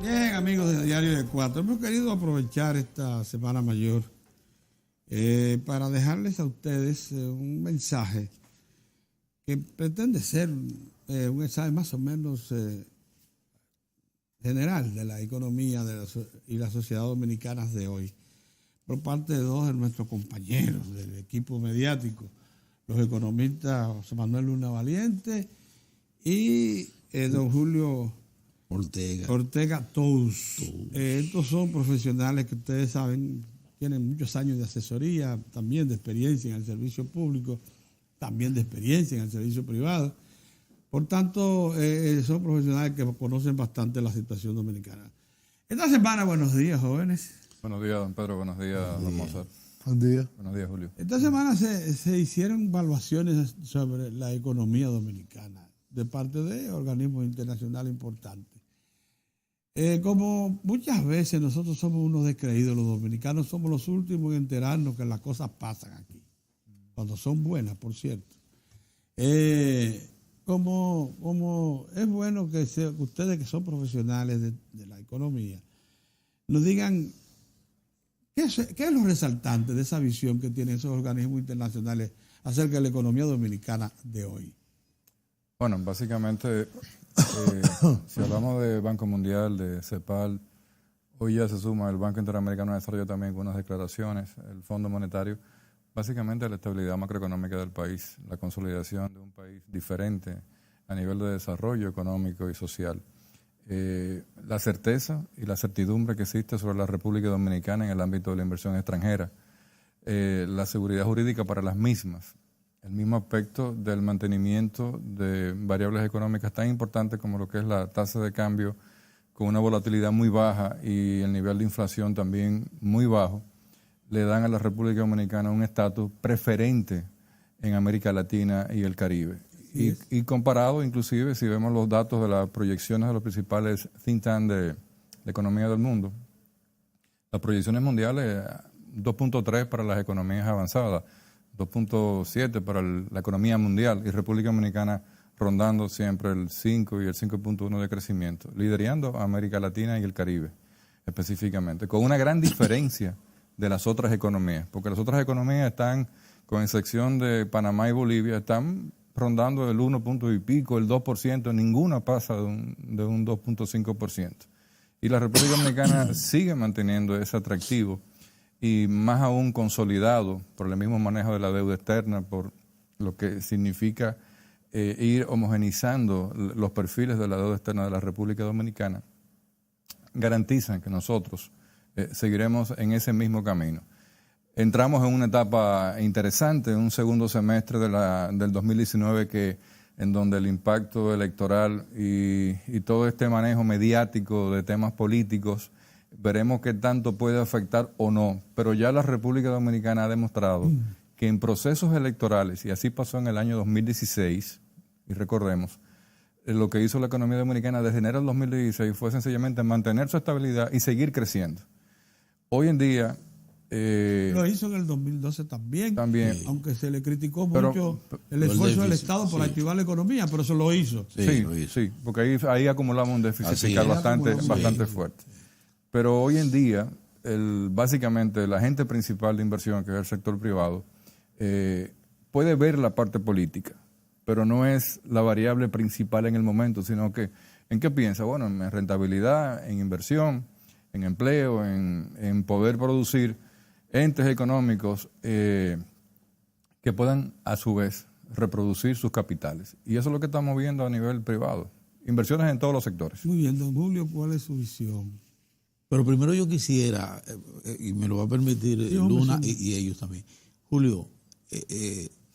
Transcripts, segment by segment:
Bien, amigos de Diario de Cuatro, hemos querido aprovechar esta Semana Mayor para dejarles a ustedes un mensaje que pretende ser un mensaje más o menos general de la economía y la sociedad dominicana de hoy, por parte de dos de nuestros compañeros del equipo mediático, los economistas José Manuel Luna Valiente y don Julio Ortega Tous. Estos son profesionales que ustedes saben, tienen muchos años de asesoría, también de experiencia en el servicio público, también de experiencia en el servicio privado. Por tanto, son profesionales que conocen bastante la situación dominicana. Esta semana, buenos días, jóvenes. Buenos días, don Pedro. Buenos días, don Mozart. Buen día. Buenos días, Julio. Esta semana se hicieron evaluaciones sobre la economía dominicana de parte de organismos internacionales importantes. Como muchas veces nosotros somos unos descreídos, los dominicanos somos los últimos en enterarnos que las cosas pasan aquí, cuando son buenas, por cierto. Como es bueno que ustedes que son profesionales de la economía, nos digan qué es lo resaltante de esa visión que tienen esos organismos internacionales acerca de la economía dominicana de hoy. Bueno, básicamente, si hablamos de Banco Mundial, de CEPAL, hoy ya se suma el Banco Interamericano de Desarrollo también con unas declaraciones, el Fondo Monetario, básicamente la estabilidad macroeconómica del país, la consolidación de un país diferente a nivel de desarrollo económico y social. La certeza y la certidumbre que existe sobre la República Dominicana en el ámbito de la inversión extranjera, la seguridad jurídica para las mismas, el mismo aspecto del mantenimiento de variables económicas tan importantes como lo que es la tasa de cambio con una volatilidad muy baja y el nivel de inflación también muy bajo, le dan a la República Dominicana un estatus preferente en América Latina y el Caribe. Y comparado, inclusive, si vemos los datos de las proyecciones de los principales think tanks de economía del mundo, las proyecciones mundiales 2.3 para las economías avanzadas, 2.7 para la economía mundial y República Dominicana rondando siempre el 5 y el 5.1 de crecimiento, liderando a América Latina y el Caribe específicamente, con una gran diferencia de las otras economías, porque las otras economías están, con excepción de Panamá y Bolivia, están rondando el 1 punto y pico, el 2%, ninguna pasa de un 2.5%. Y la República Dominicana sigue manteniendo ese atractivo y más aún consolidado por el mismo manejo de la deuda externa, por lo que significa ir homogenizando los perfiles de la deuda externa de la República Dominicana, garantizan que nosotros seguiremos en ese mismo camino. Entramos en una etapa interesante, un segundo semestre del 2019 en donde el impacto electoral y todo este manejo mediático de temas políticos, veremos qué tanto puede afectar o no. Pero ya la República Dominicana ha demostrado que en procesos electorales, y así pasó en el año 2016, y recordemos, lo que hizo la economía dominicana desde enero del 2016 fue sencillamente mantener su estabilidad y seguir creciendo. Hoy en día... lo hizo en el 2012 también, aunque se le criticó mucho el esfuerzo del Estado por activar la economía, pero eso lo hizo. Sí, porque ahí acumulamos un déficit fiscal bastante fuerte. Pero hoy en día, básicamente, el agente principal de inversión, que es el sector privado, puede ver la parte política, pero no es la variable principal en el momento, sino que, ¿en qué piensa? Bueno, en rentabilidad, en inversión, en empleo, en poder producir entes económicos que puedan, a su vez, reproducir sus capitales. Y eso es lo que estamos viendo a nivel privado. Inversiones en todos los sectores. Muy bien, don Julio, ¿cuál es su visión? Pero primero yo quisiera, y me lo va a permitir Luna y ellos también. Julio,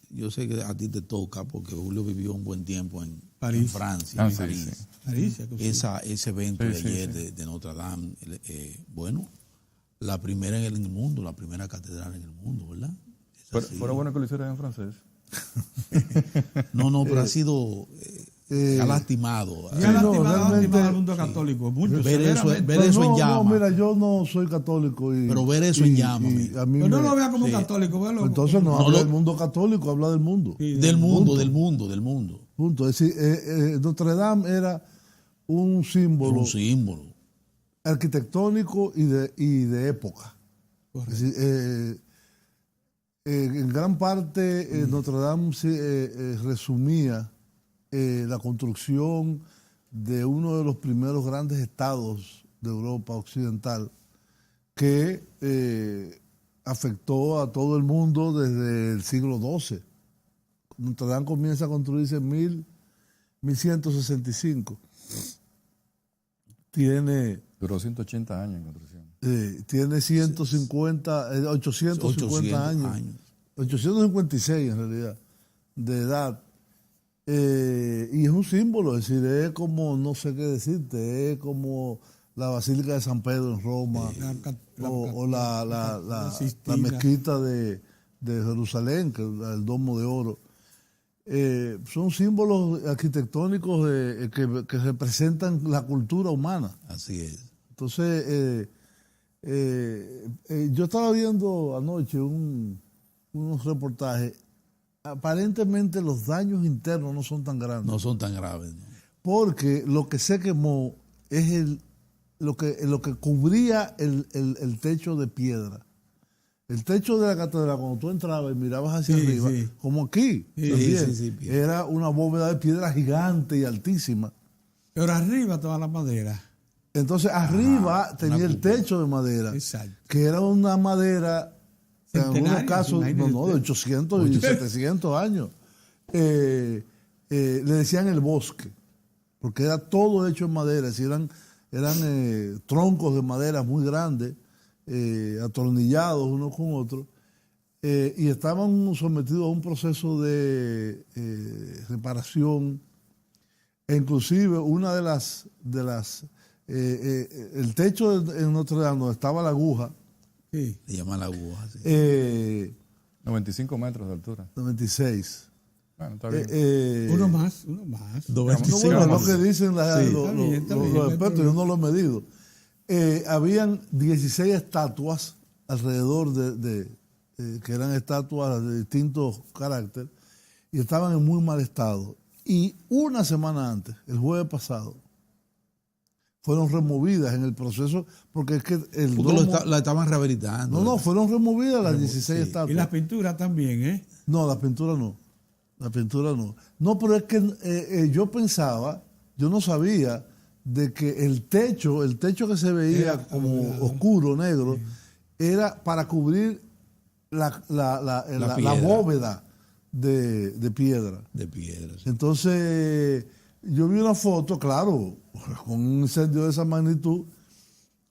yo sé que a ti te toca, porque Julio vivió un buen tiempo en Francia, en París. Ese evento de ayer de Notre Dame, bueno, la primera en el mundo, la primera catedral en el mundo, ¿verdad? ¿Fuera bueno que lo hicieran en francés? No, pero ha sido... ha lastimado. Ha lastimado al mundo católico. Mucho, ver eso en llama. No, mira, yo no soy católico. Pero ver eso en llama. Pero no lo vea como un católico. Entonces no habla del mundo católico, habla del mundo. Sí, del mundo. Punto. Es decir, Notre Dame era un símbolo. arquitectónico y de época. Es decir, en gran parte Notre Dame resumía la construcción de uno de los primeros grandes estados de Europa occidental que afectó a todo el mundo desde el siglo XII. Notre Dame comienza a construirse en 1165. Duró 180 años en construcción. Tiene 850 años. 856 en realidad, de edad. Y es un símbolo, es decir, es como, no sé qué decirte, es como la Basílica de San Pedro en Roma, o la mezquita de Jerusalén, que es el Domo de Oro. Son símbolos arquitectónicos que representan la cultura humana. Así es. Entonces, yo estaba viendo anoche unos reportajes. Aparentemente los daños internos no son tan grandes. No son tan graves, ¿no? Porque lo que se quemó es lo que cubría el techo de piedra. El techo de la catedral, cuando tú entrabas y mirabas hacia arriba, como aquí, también, era una bóveda de piedra gigante y altísima. Pero arriba toda la madera. Entonces arriba tenía el techo de madera, que era una madera, en algunos casos, de 800 y 700 años. Le decían el bosque, porque era todo hecho en madera, es decir, eran troncos de madera muy grandes, atornillados unos con otros, y estaban sometidos a un proceso de reparación, e inclusive una de las el techo en Notre Dame, donde estaba la aguja, se llama la aguja, 95 metros de altura. 96. Bueno, está bien. Uno más. 95 bueno, lo que dicen los expertos, yo no lo he medido. Habían 16 estatuas alrededor que eran estatuas de distintos caracteres, y estaban en muy mal estado. Y una semana antes, el jueves pasado, fueron removidas en el proceso, porque es que el domo, la estaban rehabilitando. No, fueron removidas las 16 estatuas. Y las pinturas también, ¿eh? No, la pintura no. La pintura no. No, pero es que yo pensaba, yo no sabía de que el techo que se veía como oscuro, negro, era para cubrir la bóveda de piedra. De piedra. Sí. Entonces, yo vi una foto, claro, con un incendio de esa magnitud,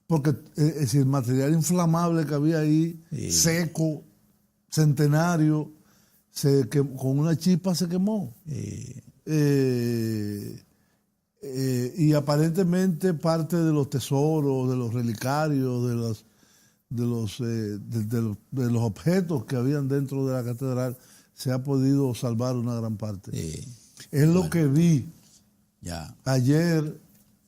porque es decir, el material inflamable que había ahí, seco, centenario, con una chispa se quemó. Y aparentemente parte de los tesoros, de los relicarios, de los objetos que habían dentro de la catedral, se ha podido salvar una gran parte. Es lo que vi ayer.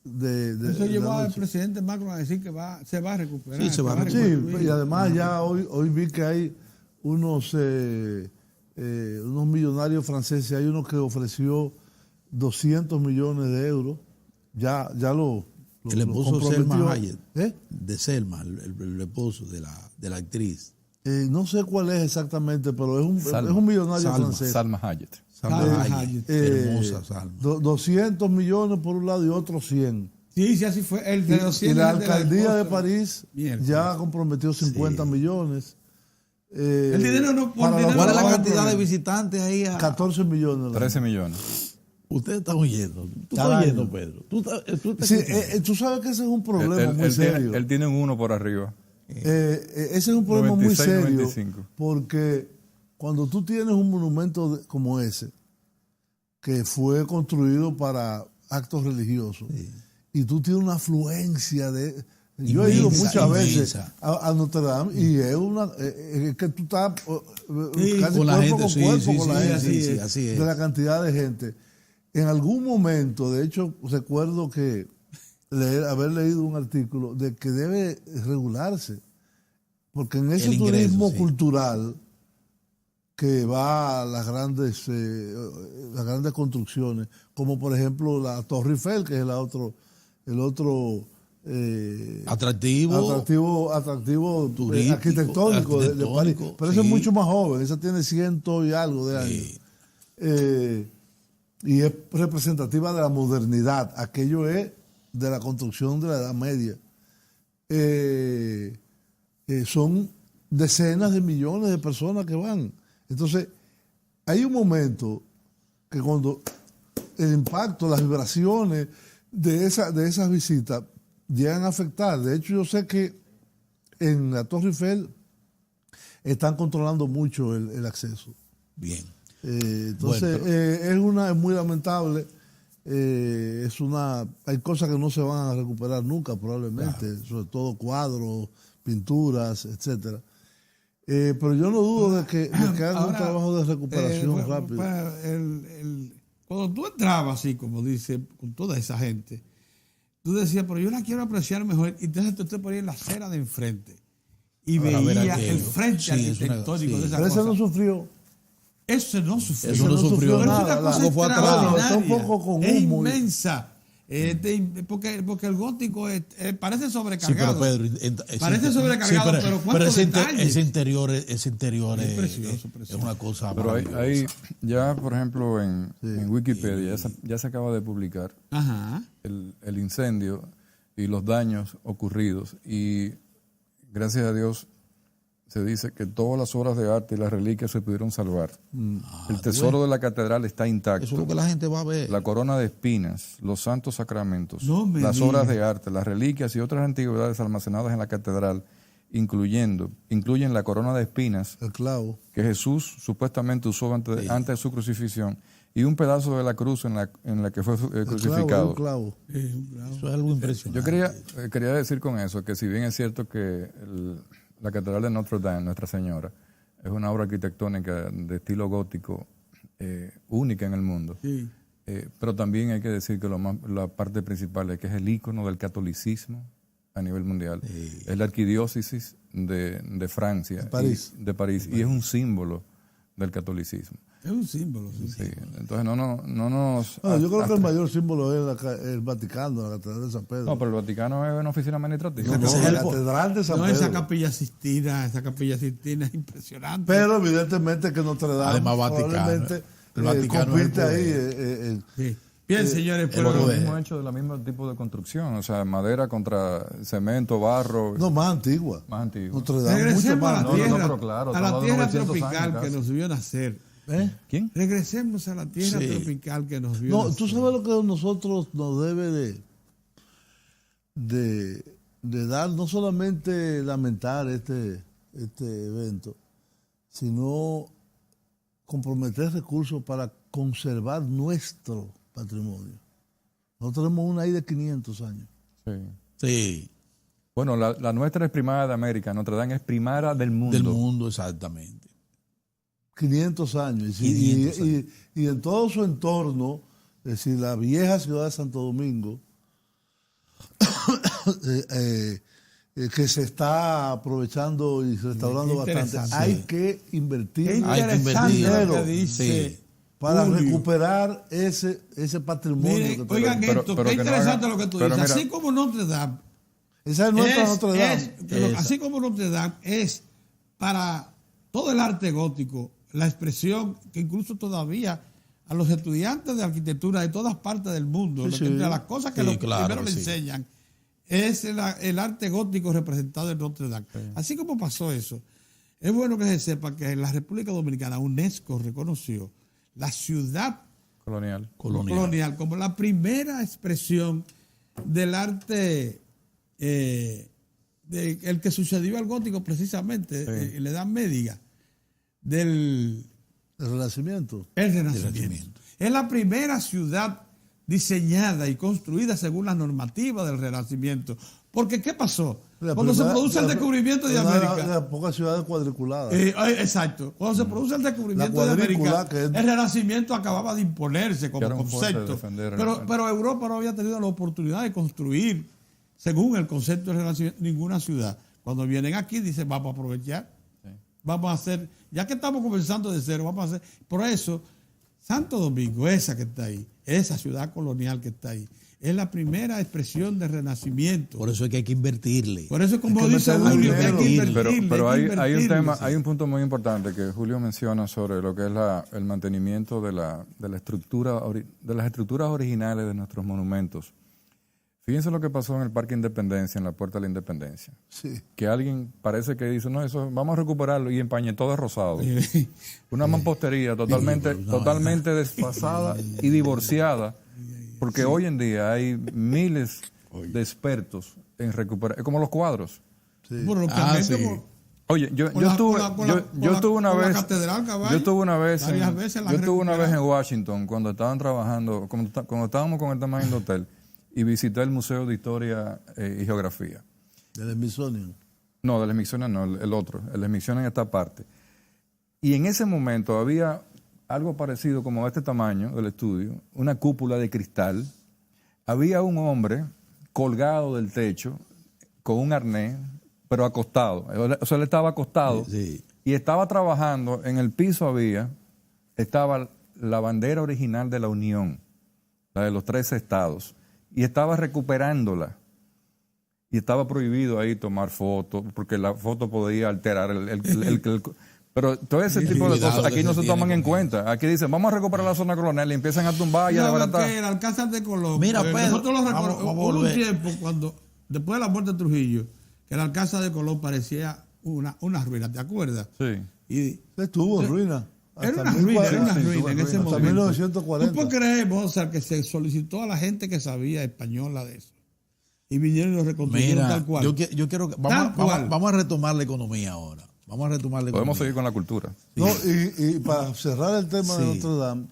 Eso llevó al presidente Macron a decir que se va a recuperar. Sí, se va a recuperar. Sí, y además ya hoy vi que hay unos millonarios franceses, hay uno que ofreció 200 millones de euros, ya lo el esposo de Selma Hayek, de Selma, el esposo de la actriz. No sé cuál es exactamente, pero es un millonario francés. Salma Hayek. Hermosa Salma. 200 millones por un lado y otros 100. Sí, así fue. El de 200 y la alcaldía de París ya comprometió 50 millones. El dinero no ¿Cuál es la cantidad de visitantes ahí? 14 millones. 13 millones. Ustedes están oyendo. Tú estás oyendo, Pedro. Tú sabes que ese es un problema muy serio. Él tiene un 1 por arriba. Ese es un problema 96, muy serio. 95. Porque cuando tú tienes un monumento como ese, que fue construido para actos religiosos, y tú tienes una afluencia de... Yo he ido muchas veces a Notre Dame y es que tú estás casi con la gente, con la gente, así es. De la cantidad de gente. En algún momento, de hecho, recuerdo que haber leído un artículo de que debe regularse, porque en ese turismo cultural que va a las grandes construcciones, como por ejemplo la Torre Eiffel, que es el otro atractivo turístico, arquitectónico de París. Pero ese es mucho más joven, ese tiene 100 y algo de años. Y es representativa de la modernidad. Aquello es de la construcción de la Edad Media. Son decenas de millones de personas que van. Entonces, hay un momento que cuando el impacto, las vibraciones de esas visitas llegan a afectar. De hecho, yo sé que en la Torre Eiffel están controlando mucho el acceso. Bien. Entonces, es muy lamentable. Hay cosas que no se van a recuperar nunca, probablemente, sobre todo cuadros, pinturas, etcétera. Pero yo no dudo de que hagan un trabajo de recuperación rápido. Cuando tú entrabas así, como dice, con toda esa gente, tú decías, pero yo la quiero apreciar mejor. Y entonces tú te ponías en la acera de enfrente y veías el frente arquitectónico de esa cosa. Pero ese no sufrió. Eso no sufrió. Eso no sufrió nada. Eso fue atrás. Está un poco con humo. Es inmensa. Porque el gótico parece sobrecargado. Sí, pero Pedro, parece sobrecargado, pero ese interior es precioso. Es una cosa. Pero hay ya, por ejemplo, en Wikipedia ya se acaba de publicar el incendio y los daños ocurridos. Y gracias a Dios se dice que todas las obras de arte y las reliquias se pudieron salvar. El tesoro de la catedral está intacto. Eso es lo que la gente va a ver. La corona de espinas, los santos sacramentos, las obras de arte, las reliquias y otras antigüedades almacenadas en la catedral, incluyen la corona de espinas, el clavo, que Jesús supuestamente usó antes de su crucifixión, y un pedazo de la cruz en la que fue crucificado. El clavo. Eso es algo impresionante. Yo quería decir con eso que si bien es cierto que la Catedral de Notre Dame, Nuestra Señora, es una obra arquitectónica de estilo gótico única en el mundo. Sí. Pero también hay que decir que la parte principal es que es el ícono del catolicismo a nivel mundial. Sí. Es la arquidiócesis de Francia, de París, y es un símbolo del catolicismo. Es un símbolo, sí. Entonces no nos... yo creo que el mayor símbolo es el Vaticano, la Catedral de San Pedro. No, pero el Vaticano es una oficina administrativa. La Catedral de San Pedro. Esa capilla Sistina es impresionante. Pero evidentemente que Notre Dame además Vaticano, el Vaticano compite ahí. Sí. Bien, señores, pero lo mismo hecho de la misma tipo de construcción, o sea, madera contra cemento, barro. No, más antigua. Notre Dame regresemos mucho más a la tierra tropical que nos vio nacer. ¿Quién? Regresemos a la tierra tropical que nos vio. No, tú sabes lo que a nosotros nos debe de dar, no solamente lamentar este evento, sino comprometer recursos para conservar nuestro patrimonio. Nosotros tenemos una ahí de 500 años. Sí. Bueno, la nuestra es primera de América, Notre Dame es primera del mundo. Del mundo, exactamente. 500 años. Y en todo su entorno, es decir, la vieja ciudad de Santo Domingo, que se está aprovechando y restaurando bastante, hay que invertir dinero para recuperar ese patrimonio. Miren, oigan esto, qué interesante lo que tú dices. Así como Notre Dame, esa es nuestra Notre Dame. Así como Notre Dame es para todo el arte gótico, la expresión que incluso todavía a los estudiantes de arquitectura de todas partes del mundo, entre las cosas que primero le enseñan, es el arte gótico representado en Notre Dame. Sí. Así como pasó eso, es bueno que se sepa que en la República Dominicana UNESCO reconoció la ciudad colonial como la primera expresión del arte el que sucedió al gótico precisamente en la Edad Media. El Renacimiento. El Renacimiento. Es la primera ciudad diseñada y construida según las normativas del Renacimiento. Porque, ¿qué pasó? Cuando se produce el descubrimiento de América. Las pocas ciudades cuadriculadas. Exacto. Cuando se produce el descubrimiento de América, el Renacimiento acababa de imponerse como concepto. Pero Europa no había tenido la oportunidad de construir, según el concepto del Renacimiento, ninguna ciudad. Cuando vienen aquí, dicen, vamos a aprovechar. Vamos a hacer, ya que estamos comenzando de cero, vamos a hacer. Por eso, Santo Domingo, esa que está ahí, esa ciudad colonial que está ahí, es la primera expresión de renacimiento. Por eso es que hay que invertirle. Por eso, como dice Julio, que hay que invertirle. Pero hay un tema, hay un punto muy importante que Julio menciona sobre lo que es el mantenimiento de la estructura, de las estructuras originales de nuestros monumentos. Fíjense lo que pasó en el Parque Independencia, en la Puerta de la Independencia. Sí. Que alguien parece que dice, no, eso vamos a recuperarlo, y empañetó de rosado. Una mampostería totalmente desfasada y divorciada, porque hoy en día hay miles de expertos en recuperar, es como los cuadros. Sí. Oye, yo estuve una vez en Washington cuando estaban trabajando, cuando estábamos con el tamaño del hotel, y visité el Museo de Historia y Geografía. ¿Del Smithsonian? No, del Smithsonian no, el otro. El Smithsonian está aparte. Y en ese momento había algo parecido como este tamaño del estudio, una cúpula de cristal. Había un hombre colgado del techo con un arnés, pero acostado. O sea, él estaba acostado y estaba trabajando. En el piso estaba la bandera original de la Unión, la de los 13 estados. Y estaba recuperándola. Y estaba prohibido ahí tomar fotos, porque la foto podía alterar pero todo ese tipo de cosas aquí no se toman en cuenta. Aquí dicen, vamos a recuperar la zona colonial, y empiezan a tumbar y a desbaratar. El Alcázar de Colón. Mira, Pedro, nosotros lo recordamos. Hubo un tiempo, después de la muerte de Trujillo, que el Alcázar de Colón parecía una ruina, ¿te acuerdas? Sí. Y estuvo en ruina. Era una ruina en ese momento. 1940. ¿Tú puedes creer, Mozart, que se solicitó a la gente que sabía española de eso? Y vinieron y lo reconstruyeron tal cual. Yo quiero que vamos a retomar la economía ahora. Podemos seguir con la cultura. Sí. No, y para cerrar el tema de Notre Dame,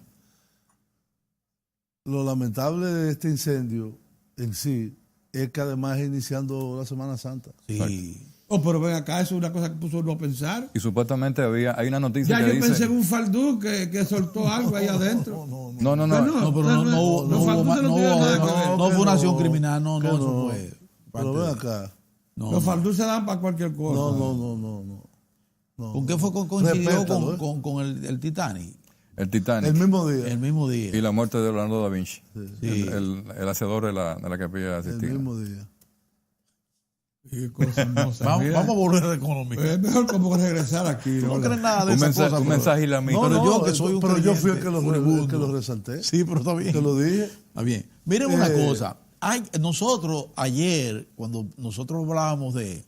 lo lamentable de este incendio en sí es que además es iniciando la Semana Santa. Sí. Exacto. Pero ven acá, eso es una cosa que puso uno a pensar. Y supuestamente hay una noticia que dice... dice... Ya yo pensé en un faldú que soltó algo ahí adentro. No fue una acción criminal, no fue. Pero ven acá. Los faldús se dan para cualquier cosa. No. ¿Con qué fue coincidió con el Titanic? El Titanic. El mismo día. Y la muerte de Leonardo da Vinci. Sí. El hacedor de la capilla Sistina. El mismo día. Vamos a volver a la economía. Es mejor como regresar aquí. No crees nada de esas cosas. Un mensaje islámico. Pero yo fui el que lo resalté. Sí, pero está bien. Que lo dije. Está bien. Miren una cosa. Nosotros ayer, cuando nosotros hablábamos de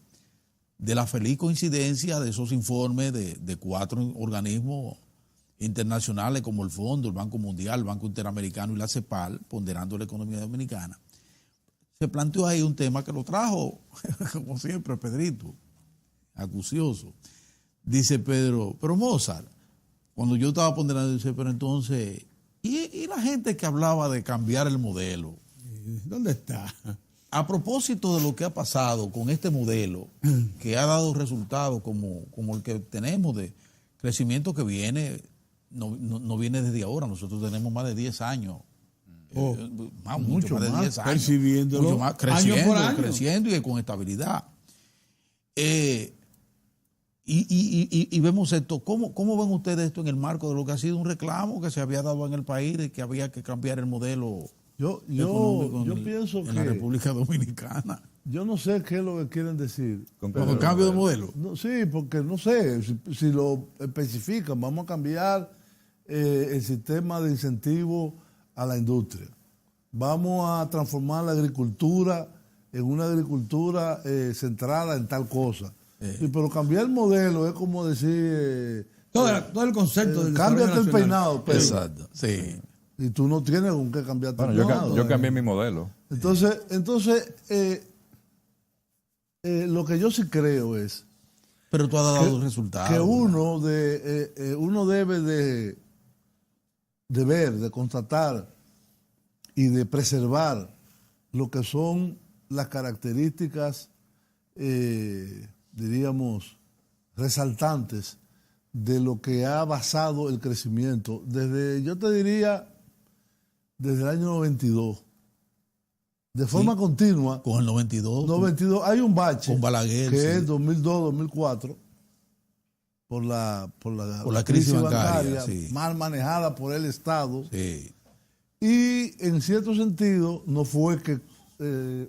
la feliz coincidencia de esos informes de 4 organismos internacionales como el Fondo, el Banco Mundial, el Banco Interamericano y la CEPAL, ponderando la economía dominicana, se planteó ahí un tema que lo trajo, como siempre, Pedrito, acucioso. Dice Pedro, pero Mozart, cuando yo estaba ponderando, dice, pero entonces, ¿y la gente que hablaba de cambiar el modelo? ¿Dónde está? A propósito de lo que ha pasado con este modelo, que ha dado resultados como el que tenemos de crecimiento que viene, no viene desde ahora, nosotros tenemos más de 10 años. Mucho más de 10 años. Percibiéndolo mucho más, creciendo y con estabilidad. Y vemos esto. ¿Cómo ven ustedes esto en el marco de lo que ha sido un reclamo que se había dado en el país de que había que cambiar el modelo yo pienso que en la República Dominicana? Yo no sé qué es lo que quieren decir. ¿Con el cambio de modelo? No, sí, porque no sé si lo especifican. Vamos a cambiar el sistema de incentivo a la industria. Vamos a transformar la agricultura en una agricultura centrada en tal cosa. Sí, pero cambiar el modelo es como decir... todo el concepto del cámbiate el peinado, Pedro. Exacto, sí. Y tú no tienes con qué cambiarte el peinado. Yo cambié mi modelo. Entonces lo que yo sí creo es... Pero tú has dado resultados. Que uno debe de ver, de constatar y de preservar lo que son las características, diríamos, resaltantes de lo que ha basado el crecimiento yo te diría, desde el año 92. De forma continua. Con el 92. Hay un bache. Con Balaguer. Que es 2002-2004. Por la crisis bancaria, mal manejada por el Estado. Sí. Y en cierto sentido, no fue que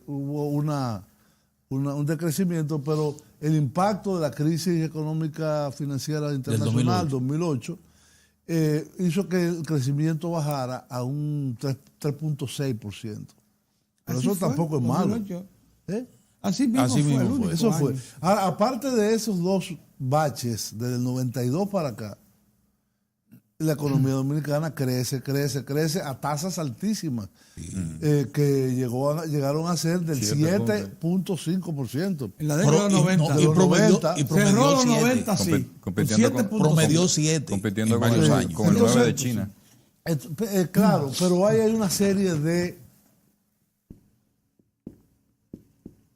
hubo un decrecimiento, pero el impacto de la crisis económica financiera internacional 2008 hizo que el crecimiento bajara a un 3.6%. Pero eso tampoco es malo. Así mismo fue. Eso fue. Ahora, aparte de esos dos baches, desde el 92 para acá, la economía dominicana crece a tasas altísimas, que llegaron a ser del 7.5%. En la década de los 90. Y promedió los 90, sí. Promedió 7. Compitiendo con el 9 de China. Claro, pero hay una serie de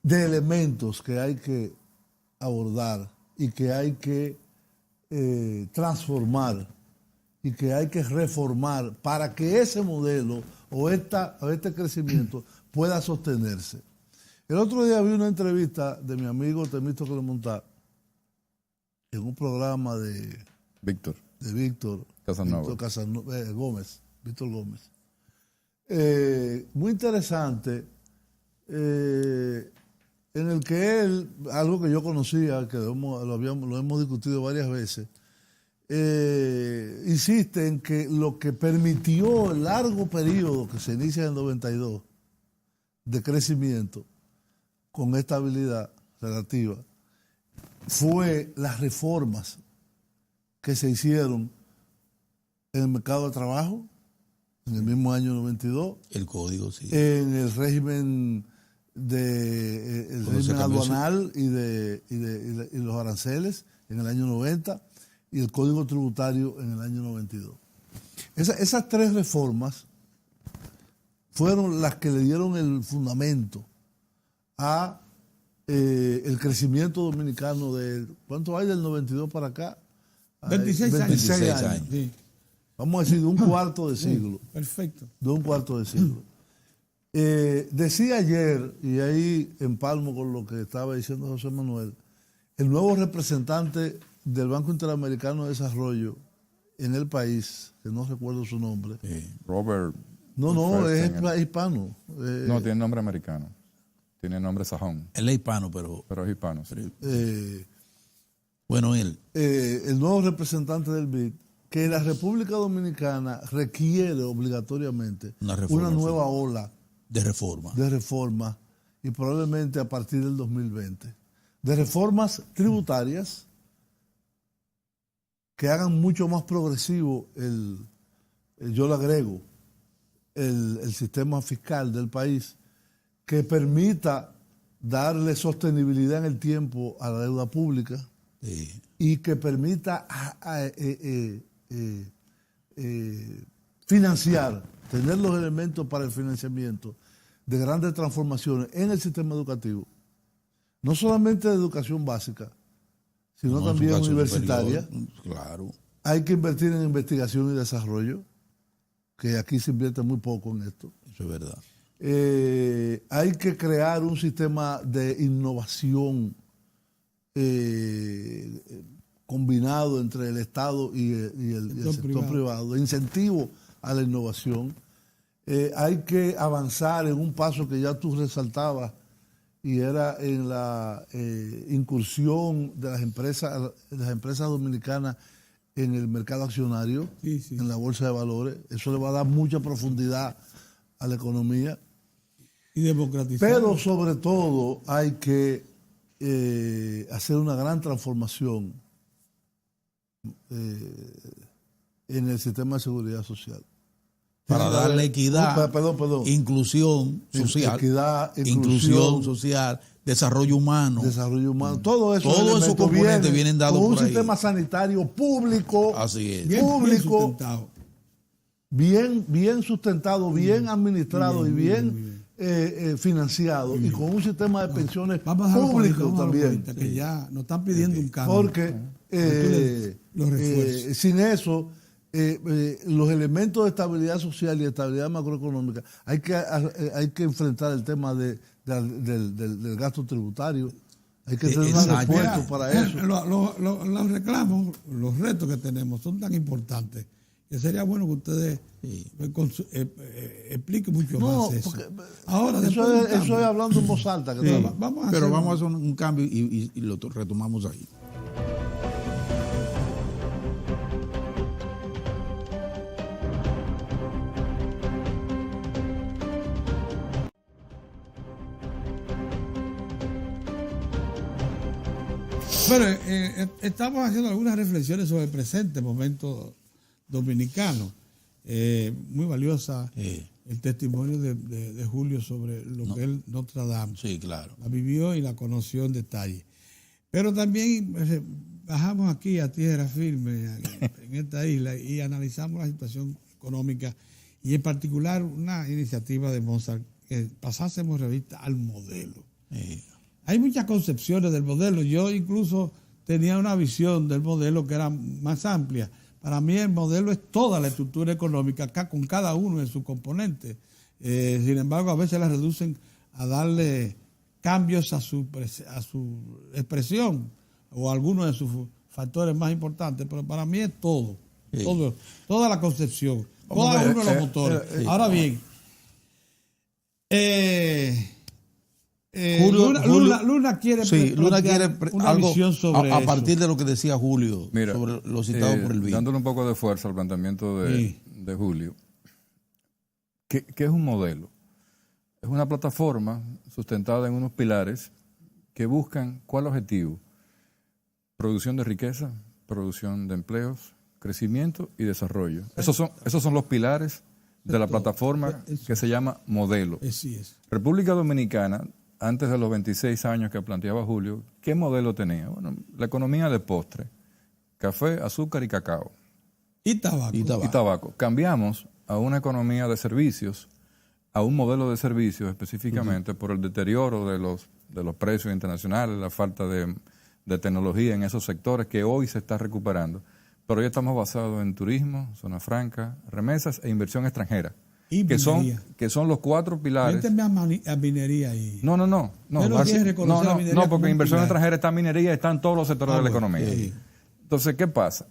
elementos que hay que abordar y que hay que transformar y que hay que reformar para que ese modelo o este crecimiento pueda sostenerse. El otro día vi una entrevista de mi amigo Temístocles Montá en un programa de Víctor Gómez. Muy interesante, en el que él, algo que yo conocía, que lo hemos discutido varias veces, insiste en que lo que permitió el largo periodo que se inicia en el 92 de crecimiento con estabilidad relativa fue las reformas que se hicieron en el mercado de trabajo en el mismo año 92, el código, sí, en el régimen aduanal y los aranceles en el año 90 y el Código Tributario en el año 92. Esas tres reformas fueron las que le dieron el fundamento a el crecimiento dominicano de, ¿cuánto hay del 92 para acá? 26 años. Sí. Vamos a decir, de un cuarto de siglo. Perfecto. De un cuarto de siglo. Decía ayer, y ahí empalmo con lo que estaba diciendo José Manuel, el nuevo representante del Banco Interamericano de Desarrollo en el país, que no recuerdo su nombre. Robert. No, es hispano. No, tiene nombre americano. Tiene nombre sajón. Él es hispano, pero es hispano. Sí. Bueno, él. El nuevo representante del BID, que la República Dominicana requiere obligatoriamente una nueva ola de reforma. Y probablemente a partir del 2020. De reformas tributarias que hagan mucho más progresivo yo le agrego, el sistema fiscal del país, que permita darle sostenibilidad en el tiempo a la deuda pública, sí, y que permita financiar, tener los elementos para el financiamiento de grandes transformaciones en el sistema educativo, no solamente de educación básica, sino también universitaria. Superior, claro. Hay que invertir en investigación y desarrollo, que aquí se invierte muy poco en esto. Eso es verdad. Hay que crear un sistema de innovación combinado entre el Estado y el sector privado, de incentivo a la innovación. Hay que avanzar en un paso que ya tú resaltabas, y era en la incursión de las empresas dominicanas en el mercado accionario, sí, en la bolsa de valores. Eso le va a dar mucha profundidad a la economía. Y democratizar. Pero sobre todo hay que hacer una gran transformación en el sistema de seguridad social. Para darle equidad, inclusión social, inclusión social, desarrollo humano. Todo eso. Todos esos componentes vienen dados por un sistema sanitario público. Así es. Bien sustentado, bien administrado y bien financiado, y con un sistema de pensiones público también. Que ya nos están pidiendo un cambio. Porque sin eso, los elementos de estabilidad social y estabilidad macroeconómica, hay que enfrentar el tema del gasto tributario. Hay que tener un respuesta para eso. Los reclamos, los retos que tenemos son tan importantes que sería bueno que ustedes expliquen mucho más eso. Ahora, eso es hablando en voz alta. Vamos a hacer un cambio y lo retomamos ahí. Bueno, estamos haciendo algunas reflexiones sobre el presente momento dominicano. Muy valiosa el testimonio de Julio sobre lo que él Notre Dame. Sí, claro. La vivió y la conoció en detalle. Pero también bajamos aquí a tierra firme en esta isla y analizamos la situación económica y en particular una iniciativa de Mozart que pasásemos revista al modelo. Hay muchas concepciones del modelo. Yo incluso tenía una visión del modelo que era más amplia. Para mí el modelo es toda la estructura económica, acá con cada uno de sus componentes. Sin embargo, a veces la reducen a darle cambios a su expresión o a algunos de sus factores más importantes. Pero para mí es todo, toda la concepción, cada uno de los motores. Ahora bien, Luna quiere una algo visión sobre a partir de lo que decía Julio. Mira, sobre lo citado por el BID. Dándole un poco de fuerza al planteamiento de Julio. ¿Qué es un modelo? Es una plataforma sustentada en unos pilares que buscan ¿cuál objetivo? Producción de riqueza, producción de empleos, crecimiento y desarrollo. Esos son los pilares de la plataforma que se llama modelo. Así es. República Dominicana, antes de los 26 años que planteaba Julio, ¿qué modelo tenía? Bueno, la economía de postre, café, azúcar y cacao. Y tabaco. Cambiamos a una economía de servicios, a un modelo de servicios específicamente por el deterioro de los precios internacionales, la falta de tecnología en esos sectores que hoy se está recuperando. Pero hoy estamos basados en turismo, zona franca, remesas e inversión extranjera. Y que son los 4 pilares. Méteme a minería ahí. No, porque inversión extranjera está en minería, está en todos los sectores de la economía. Entonces, ¿qué pasa?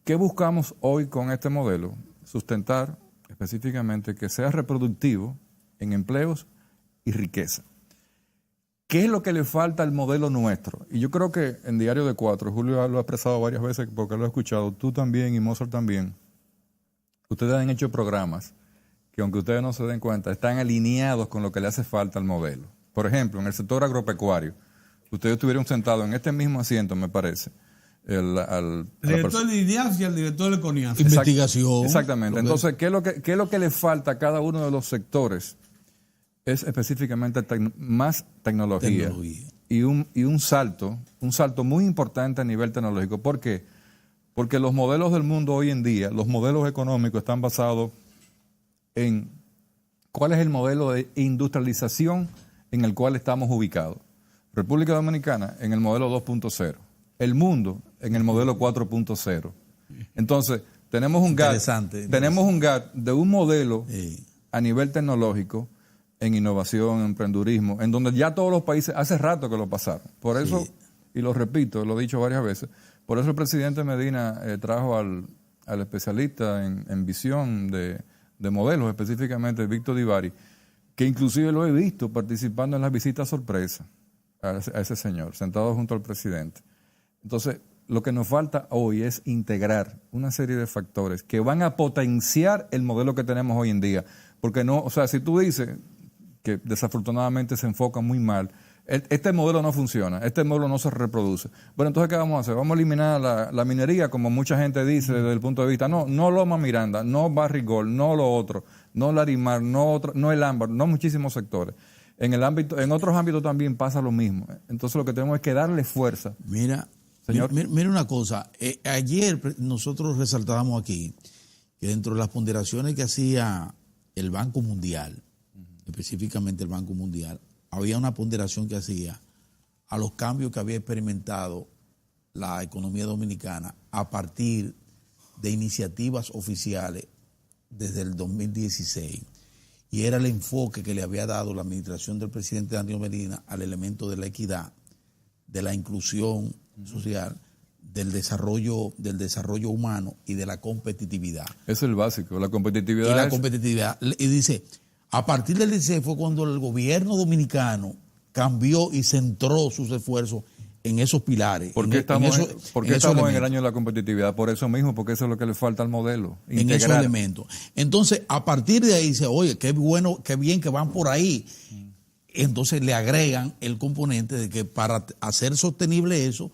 ¿Qué buscamos hoy con este modelo? Sustentar específicamente que sea reproductivo en empleos y riqueza. ¿Qué es lo que le falta al modelo nuestro? Y yo creo que en Diario de 4, Julio lo ha expresado varias veces porque lo he escuchado, tú también y Mozart también. Ustedes han hecho programas que, aunque ustedes no se den cuenta, están alineados con lo que le hace falta al modelo. Por ejemplo, en el sector agropecuario, ustedes estuvieron sentados en este mismo asiento, me parece. El director de INEAF y el director de CONIAF. Investigación. Exactamente. Entonces, ¿qué es lo que le falta a cada uno de los sectores? Es específicamente más tecnología. Y un salto muy importante a nivel tecnológico. ¿Por qué? Porque los modelos del mundo hoy en día, los modelos económicos están basados en cuál es el modelo de industrialización en el cual estamos ubicados. República Dominicana en el modelo 2.0. El mundo en el modelo 4.0. Entonces, tenemos un gap de un modelo a nivel tecnológico en innovación, en emprendurismo, en donde ya todos los países hace rato que lo pasaron. Por eso, y lo repito, lo he dicho varias veces, por eso el presidente Medina trajo al especialista en visión de modelos, específicamente Víctor Divari, que inclusive lo he visto participando en las visitas sorpresa a ese señor, sentado junto al presidente. Entonces, lo que nos falta hoy es integrar una serie de factores que van a potenciar el modelo que tenemos hoy en día. Porque no, o sea, si tú dices que desafortunadamente se enfoca muy mal, este modelo no funciona, este modelo no se reproduce. Bueno, entonces, ¿qué vamos a hacer? Vamos a eliminar la minería, como mucha gente dice desde el punto de vista, no Loma Miranda, no Barrigol, no lo otro, no Larimar, no el ámbar, no muchísimos sectores. En otros ámbitos también pasa lo mismo. Entonces, lo que tenemos es que darle fuerza. Mira una cosa. Ayer nosotros resaltábamos aquí que dentro de las ponderaciones que hacía el Banco Mundial, específicamente el Banco Mundial, había una ponderación que hacía a los cambios que había experimentado la economía dominicana a partir de iniciativas oficiales desde el 2016. Y era el enfoque que le había dado la administración del presidente Danilo Medina al elemento de la equidad, de la inclusión social, del desarrollo humano y de la competitividad. Es el básico, la competitividad. Y la competitividad. Y dice, a partir del 16 fue cuando el gobierno dominicano cambió y centró sus esfuerzos en esos pilares. ¿Por qué estamos en el año de la competitividad? Por eso mismo, porque eso es lo que le falta al modelo. En esos elementos. Entonces, a partir de ahí dice, oye, qué bueno, qué bien que van por ahí. Entonces le agregan el componente de que para hacer sostenible eso,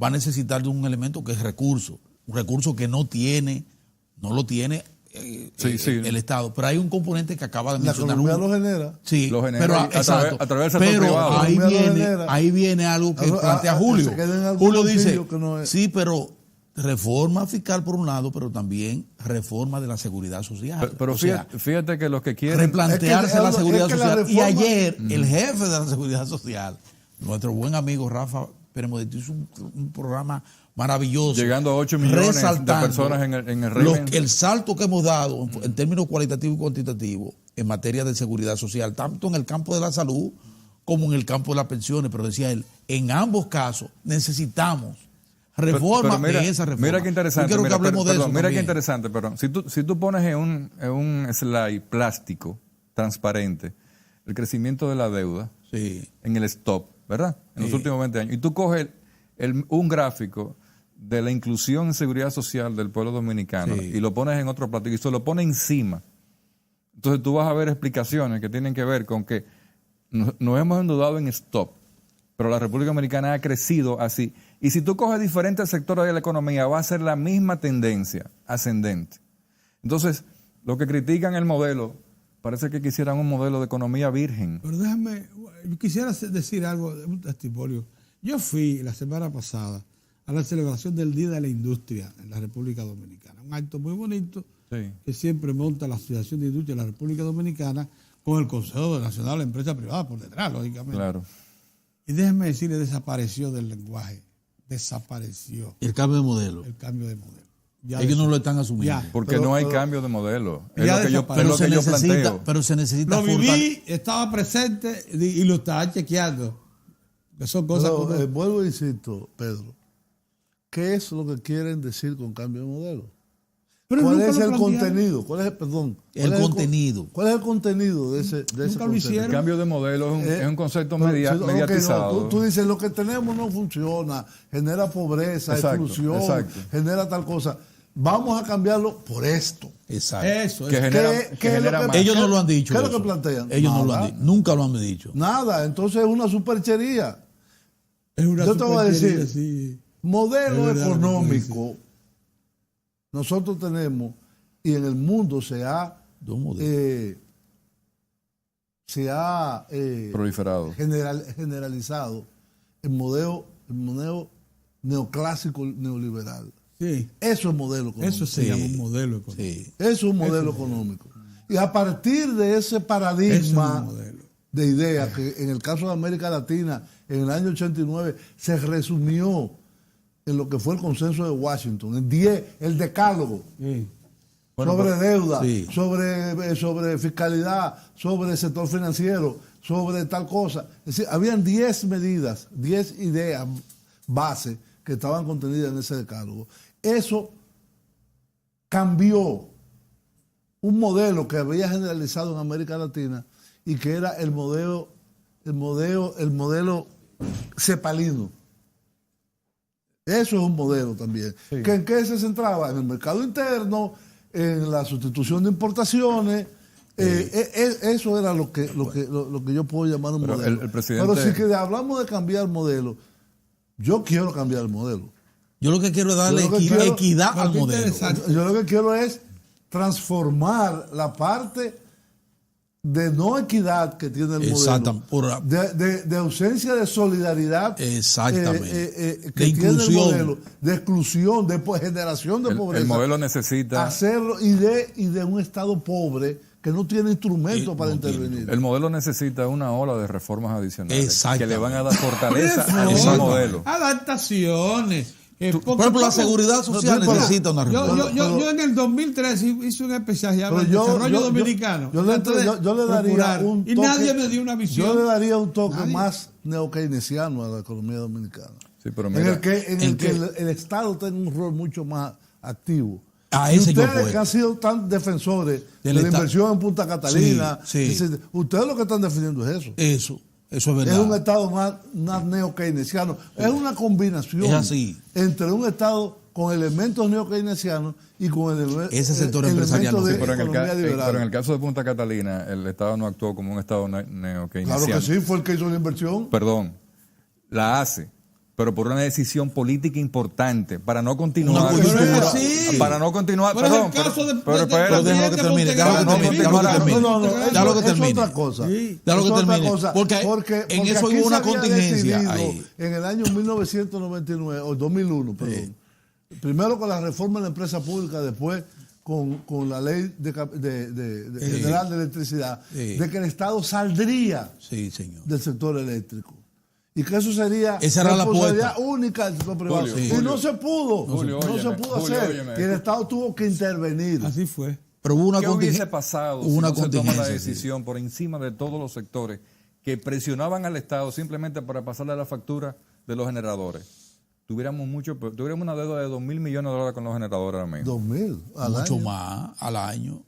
va a necesitar de un elemento que es recurso. Un recurso que no lo tiene el Estado. Pero hay un componente que acaba de mencionar. La economía lo genera. Sí, lo genera pero, a través del sector privado. Ahí viene algo que plantea Julio. Julio dice, sí, pero reforma fiscal por un lado, pero también reforma de la seguridad social. Pero fíjate que los que quieren replantearse la seguridad social. Y ayer el jefe de la seguridad social, nuestro buen amigo Rafa Pérez Modesto, hizo un programa maravilloso. Llegando a 8 millones de personas en el régimen. El salto que hemos dado en términos cualitativos y cuantitativos en materia de seguridad social, tanto en el campo de la salud como en el campo de las pensiones. Pero decía él, en ambos casos necesitamos reforma de esa reforma. Mira qué interesante. Yo quiero que hablemos de eso. Mira qué interesante, perdón. Si tú pones en un slide plástico transparente el crecimiento de la deuda en el stop, ¿verdad? En los últimos 20 años. Y tú coges un gráfico de la inclusión en seguridad social del pueblo dominicano y lo pones en otro plástico y se lo pones encima. Entonces tú vas a ver explicaciones que tienen que ver con que nos hemos endeudado en stop, pero la República Dominicana ha crecido así. Y si tú coges diferentes sectores de la economía, va a ser la misma tendencia ascendente. Entonces, los que critican el modelo, parece que quisieran un modelo de economía virgen. Pero quisiera decir algo, un testimonio. Yo fui la semana pasada a la celebración del Día de la Industria en la República Dominicana. Un acto muy bonito que siempre monta la Asociación de Industria de la República Dominicana con el Consejo Nacional de Empresa Privada por detrás, lógicamente. Claro. Y déjenme decirle, desapareció del lenguaje. Desapareció. El cambio de modelo. El cambio de modelo. Ellos no lo están asumiendo. Porque no hay cambio de modelo. Es lo que yo planteo. Pero se necesita. Lo viví, estaba presente y lo estaba chequeando. Que son cosas vuelvo e insisto, Pedro. ¿Qué es lo que quieren decir con cambio de modelo? ¿Cuál es el contenido? ¿Cuál es el contenido? ¿Cuál es el contenido de ese concepto? El cambio de modelo es un concepto mediatizado. Tú dices, lo que tenemos no funciona, genera pobreza, exclusión, genera tal cosa. Vamos a cambiarlo por esto. Exacto. Eso. Ellos no lo han dicho. ¿Qué es lo que plantean? Ellos no lo han dicho. Nunca lo han dicho. Nada. Entonces es una superchería. Yo te voy a decir, modelo económico. Nosotros tenemos, y en el mundo se ha proliferado, generalizado el modelo neoclásico neoliberal. Sí. Eso es modelo económico. Eso se llama un modelo económico. Sí. Eso es un modelo económico. Y a partir de ese paradigma de ideas, que en el caso de América Latina, en el año 89, se resumió en lo que fue el consenso de Washington, el decálogo, sobre deuda, sobre fiscalidad, sobre el sector financiero, sobre tal cosa. Es decir, habían 10 medidas, 10 ideas base que estaban contenidas en ese decálogo. Eso cambió un modelo que había generalizado en América Latina y que era el modelo cepalino. Eso es un modelo también. Sí. ¿En qué se centraba? En el mercado interno, en la sustitución de importaciones. Eso era lo que yo puedo llamar un modelo. Pero si que hablamos de cambiar modelo, yo quiero cambiar el modelo. Yo lo que quiero es darle equidad al modelo. Yo lo que quiero es transformar la parte de no equidad que tiene el modelo, de ausencia de solidaridad, exactamente, que tiene el modelo, de exclusión, de generación de pobreza. El modelo necesita hacerlo y de un Estado pobre que no tiene instrumentos para intervenir. El modelo necesita una ola de reformas adicionales que le van a dar fortaleza a ese modelo. Adaptaciones. Por ejemplo, la seguridad social necesita una reforma. Yo en el 2003 hice un especial llamado Desarrollo Dominicano. Yo le daría un toque, y nadie me dio una visión. Yo le daría un toque más neokeynesiano a la economía dominicana. Sí, pero en mira, el que el Estado tiene un rol mucho más activo. A Y ese yo ustedes que han sido tan defensores de la inversión en Punta Catalina, ustedes lo que están defendiendo es eso. Eso es verdad. Es un Estado más neo-keynesiano. Es una combinación entre un Estado con elementos neo-keynesianos y con ese sector empresarial. Pero en el caso de Punta Catalina, el Estado no actuó como un Estado neo-keynesiano. Claro que sí, fue el que hizo la inversión. Perdón, la hace, pero por una decisión política importante, para no continuar. Para no continuar. Pero perdón, pero déjalo que termine. Déjalo que termine. Es otra cosa. Déjalo que termine. Porque en eso hubo una contingencia ahí. En el año 1999, o 2001, perdón. Primero con la reforma de la empresa pública, después con la ley general de electricidad, de que el Estado saldría del sector eléctrico. Y que eso sería responsabilidad única del sector privado. Y no se pudo. No se pudo hacer. Y el Estado tuvo que intervenir. Así fue. Pero hubo una ¿Qué hubiese pasado si no se toma la decisión por encima de todos los sectores que presionaban al Estado simplemente para pasarle la factura de los generadores? Tuviéramos una deuda de $2.000 millones con los generadores ahora mismo. 2.000 al año. Mucho más al año.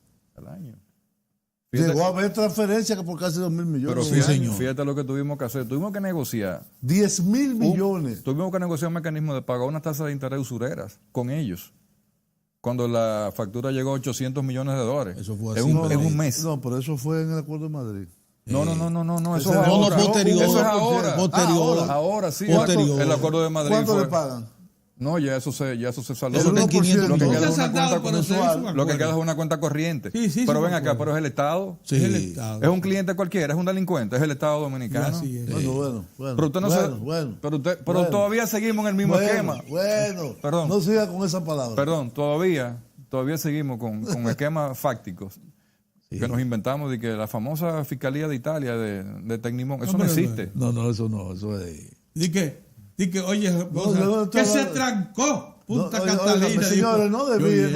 Llegó a haber transferencias por casi 2.000 millones. Pero fíjate lo que tuvimos que hacer. Tuvimos que negociar 10.000 millones. Tuvimos que negociar un mecanismo de pagar unas tasas de interés usureras con ellos. Cuando la factura llegó a $800 millones. Eso fue así. En un mes. No, pero eso fue en el Acuerdo de Madrid. No. Eso es ahora. Posterior. Eso es ahora. Posterior. Ahora sí. Posterior. El Acuerdo de Madrid. ¿Cuánto le pagan? No, ya eso se saldó. Eso es 500 lo que queda millones. es una cuenta mensual. Lo que queda es una cuenta corriente. Pero ven acá, pero es el Estado. Sí. Es el Estado. Es un cliente cualquiera, es un delincuente, es el Estado dominicano. Sí, bueno. Pero usted no pero todavía seguimos en el mismo esquema. Perdón. No siga con esa palabra. Perdón, todavía seguimos con esquemas fácticos. Que nos inventamos de que la famosa Fiscalía de Italia de Tecnimón, eso no existe. No, eso es. ¿Y qué? Oye, que se trancó Punta Catalina. Señores, no debía.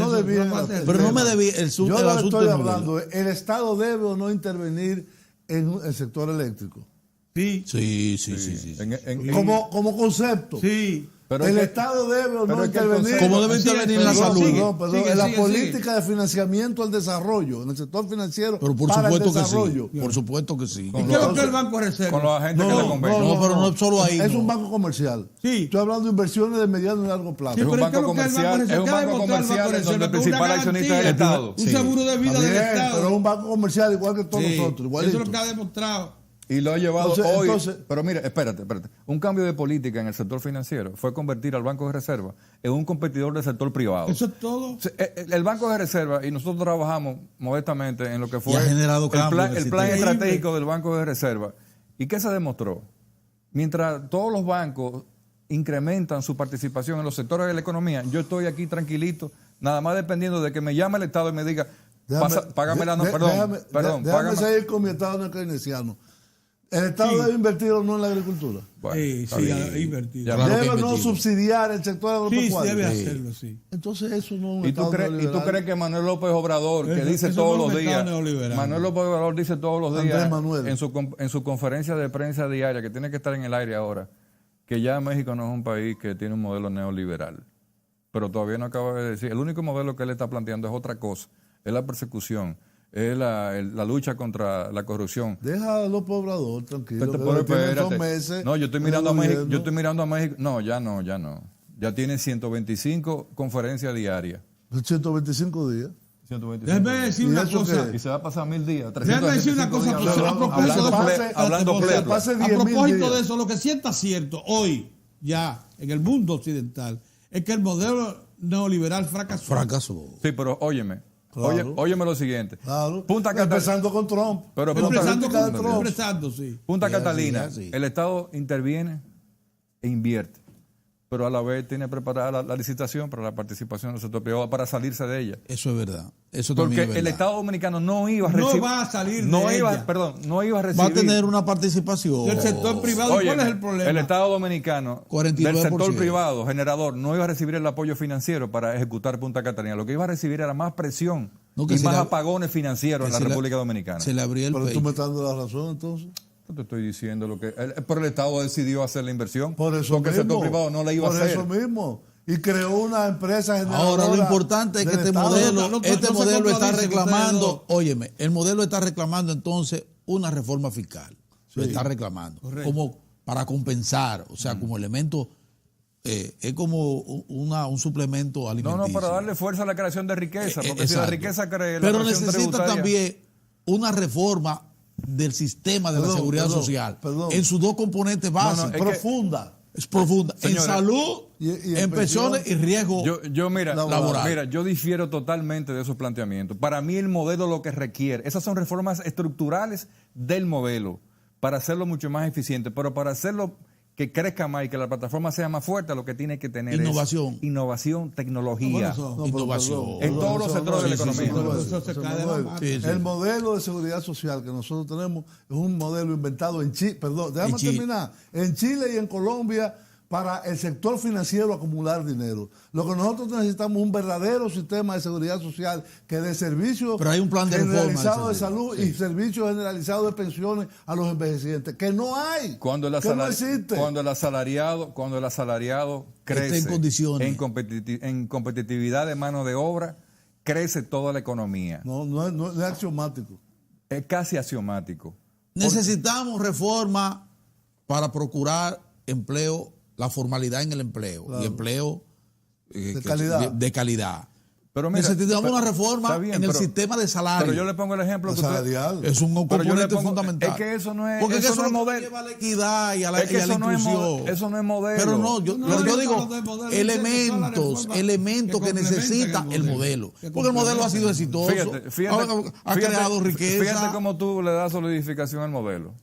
Pero no me debí. Yo no estoy hablando. ¿El Estado debe o no intervenir en el sector eléctrico? Sí. Como concepto. Sí. Pero el Estado debe o no intervenir. ¿Cómo debe intervenir en la salud? En la política de financiamiento al desarrollo, en el sector financiero. Pero por para supuesto el desarrollo. Que sí. Por supuesto que sí. ¿Y qué es lo que el Banco Reserva? Con los agentes que le convengan. No, pero no es solo ahí. Es un banco comercial. Sí. Estoy hablando de inversiones de mediano y largo plazo. Es un banco comercial donde el principal accionista es el Estado. Un seguro de vida del Estado. Pero es un banco comercial igual que todos nosotros. Eso es lo que ha demostrado. Y lo ha llevado hoy. Pero mira, espérate. Un cambio de política en el sector financiero fue convertir al Banco de Reserva en un competidor del sector privado. Eso es todo. El Banco de Reserva, y nosotros trabajamos modestamente en lo que fue el plan estratégico del Banco de Reserva. ¿Y qué se demostró? Mientras todos los bancos incrementan su participación en los sectores de la economía, yo estoy aquí tranquilito, nada más dependiendo de que me llame el Estado y me diga, págame la perdón. Déjame seguir con mi Estado no keynesiano. ¿El Estado debe invertir o no en la agricultura? Bueno, sí, debe invertir. ¿Debe o no subsidiar el sector agropecuario? Sí, debe hacerlo, sí. Entonces eso no es un Estado neoliberal. ¿Y tú crees que Manuel López Obrador, que dice todos los días, Manuel López Obrador dice todos los días en su conferencia de prensa diaria, que tiene que estar en el aire ahora, que ya México no es un país que tiene un modelo neoliberal? Pero todavía no acaba de decir. El único modelo que él está planteando es otra cosa, es la persecución. Es la lucha contra la corrupción. Deja a López Obrador tranquilo. Meses. No, yo estoy mirando a México. No, ya no. Ya tiene 125 conferencias diarias. 125 días. Déjame decir una cosa. Y se va a pasar 1000 días. Déjame decir una cosa. A propósito de eso, lo que sí está cierto hoy, ya en el mundo occidental, es que el modelo neoliberal fracasó. Sí, pero óyeme. Claro. Óyeme lo siguiente. Claro. Empezando con Trump. Punta Catalina, el Estado interviene e invierte, pero a la vez tiene preparada la licitación para la participación del sector privado para salirse de ella. Eso es verdad. Eso porque es verdad. El Estado dominicano no iba a recibir. No va a salir de ella. No iba a recibir. Va a tener una participación. Del sector privado. Oye, ¿cuál es el problema? El Estado dominicano, 49%. del sector privado, generador, no iba a recibir el apoyo financiero para ejecutar Punta Catalina. Lo que iba a recibir era más presión y más apagones financieros en la República Dominicana. Se le abría el Pero tú me estás dando la razón entonces. Te estoy diciendo lo que... Pero el Estado decidió hacer la inversión. Por eso porque mismo, el sector privado no la iba a hacer. Por eso mismo. Y creó una empresa generadora. Ahora, lo importante es que este modelo está reclamando, óyeme, el modelo está reclamando entonces una reforma fiscal. Lo está reclamando. Correcto. Como para compensar, o sea, como elemento, es como un suplemento alimenticio. No, para darle fuerza a la creación de riqueza, porque si la riqueza cree... Pero necesita también una reforma del sistema de la seguridad social en sus dos componentes básicos. Profunda. Es profunda. Señores, en salud, y en pensiones y riesgo laboral. Mira, yo difiero totalmente de esos planteamientos. Para mí el modelo lo que requiere, esas son reformas estructurales del modelo para hacerlo mucho más eficiente, pero para hacerlo que crezca más y que la plataforma sea más fuerte, lo que tiene que tener es innovación, tecnología. Innovación. En todos los sectores de la economía. El modelo de seguridad social que nosotros tenemos es un modelo inventado en Chile, déjame terminar, en Chile y en Colombia para el sector financiero acumular dinero. Lo que nosotros necesitamos es un verdadero sistema de seguridad social que dé servicios generalizados de salud y servicios generalizados de pensiones a los envejecientes, que no hay, no existe. Cuando el asalariado crece en condiciones, en competitividad de mano de obra, crece toda la economía. No es axiomático. Es casi axiomático. Necesitamos reforma para procurar empleo, la formalidad en el empleo, y empleo de calidad. Pero mira, necesitamos una reforma en el sistema de salario. Pero yo le pongo el ejemplo que es un componente fundamental. Es que eso no es, porque eso no es modelo. Lleva a la equidad y a la, inclusión. Eso no es modelo. Pero no, yo digo elementos que necesita el modelo. Porque el modelo ha sido exitoso. Ha creado riqueza. Fíjate cómo tú le das solidificación al modelo.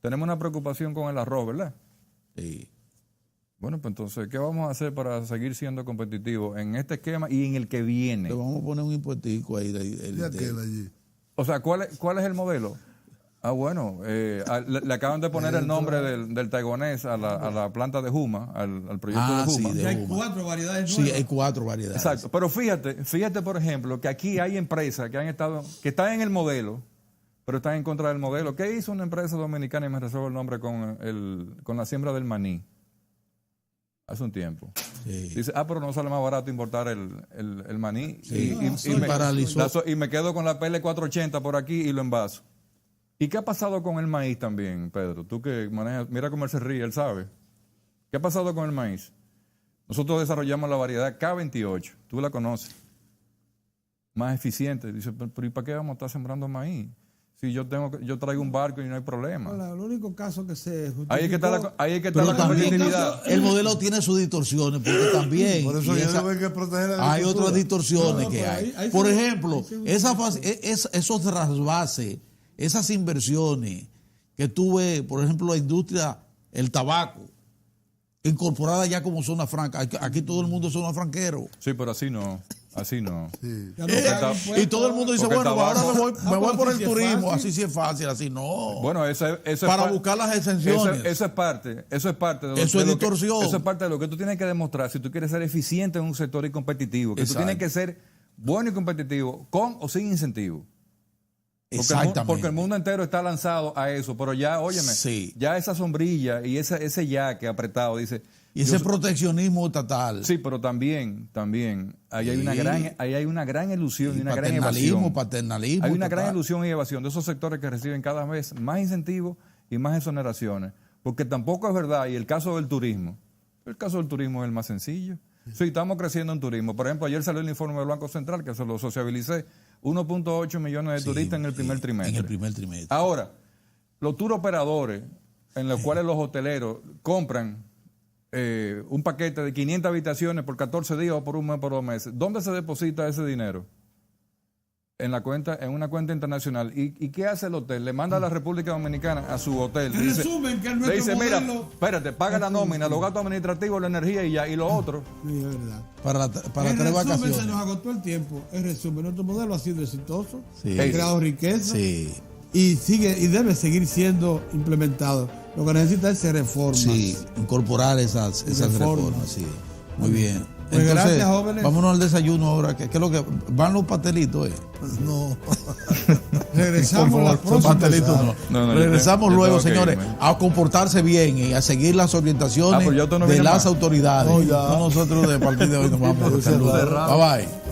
Tenemos una preocupación con el arroz, ¿verdad? Sí. Bueno, pues entonces, ¿qué vamos a hacer para seguir siendo competitivos en este esquema y en el que viene? Le vamos a poner un impuestico ahí. O sea, ¿cuál es el modelo? Bueno, le acaban de poner el nombre del taiwanés a la planta de Juma, al proyecto de Juma. Sí, hay 4 variedades nuevas. Sí, hay 4 variedades. Exacto, pero fíjate por ejemplo, que aquí hay empresas que están en el modelo, pero están en contra del modelo. ¿Qué hizo una empresa dominicana, y me reservo el nombre, con la siembra del maní? Hace un tiempo. Sí. Dice, pero no sale más barato importar el maní. Sí. Y me quedo con la PL480 por aquí y lo envaso. ¿Y qué ha pasado con el maíz también, Pedro? Tú que manejas, mira cómo él se ríe, él sabe. ¿Qué ha pasado con el maíz? Nosotros desarrollamos la variedad K28, tú la conoces. Más eficiente. Dice, pero ¿y para qué vamos a estar sembrando maíz? Si yo traigo un barco y no hay problema. Bueno, el único caso que se justificó... Ahí es que está la competitividad. El modelo tiene sus distorsiones, porque también... Por eso hay que proteger hay otras distorsiones que hay. Por ejemplo, esos trasvases, esas inversiones que tuve, por ejemplo, la industria, el tabaco, incorporada ya como zona franca. Aquí todo el mundo es zona franquero. Sí, pero así no. Así no. Sí. Y todo el mundo dice, bueno, ahora me voy por el turismo, así sí es fácil, así no. Bueno, eso para buscar las exenciones. Eso es parte de distorsión. Eso es parte de lo que tú tienes que demostrar si tú quieres ser eficiente en un sector y competitivo. Que tú tienes que ser bueno y competitivo, con o sin incentivo. Porque el mundo entero está lanzado a eso, pero ya, óyeme, ya esa sombrilla y ese yaque apretado, dice... Y ese proteccionismo estatal. Sí, pero también ahí hay una gran ilusión y una gran evasión. Paternalismo. Hay una gran ilusión y evasión de esos sectores que reciben cada vez más incentivos y más exoneraciones. Porque tampoco es verdad, y el caso del turismo es el más sencillo. Sí, estamos creciendo en turismo. Por ejemplo, ayer salió el informe del Banco Central, que se lo sociabilicé, 1.8 millones de turistas en el primer trimestre. Ahora, los tour operadores, en los cuales los hoteleros compran un paquete de 500 habitaciones por 14 días o por un mes, por 2 meses. ¿Dónde se deposita ese dinero? En una cuenta internacional. ¿Y qué hace el hotel? Le manda a la República Dominicana a su hotel. Le dice, mira, espérate, paga la nómina, los gastos administrativos, la energía y lo otro. Sí, es verdad. Para 3 vacaciones. Se nos agotó el tiempo. En resumen, nuestro modelo ha sido exitoso, ha creado riqueza y debe seguir siendo implementado. Lo que necesita es reformas. Sí, incorporar esas reformas. Sí. Muy bien. Pues entonces, gracias, jóvenes. Vámonos al desayuno ahora. ¿Qué es lo que van los pastelitos? No. Regresamos la próxima. Regresamos luego, señores, a comportarse bien y a seguir las orientaciones de las autoridades. No, nosotros de partir de hoy nos vamos a bye bye.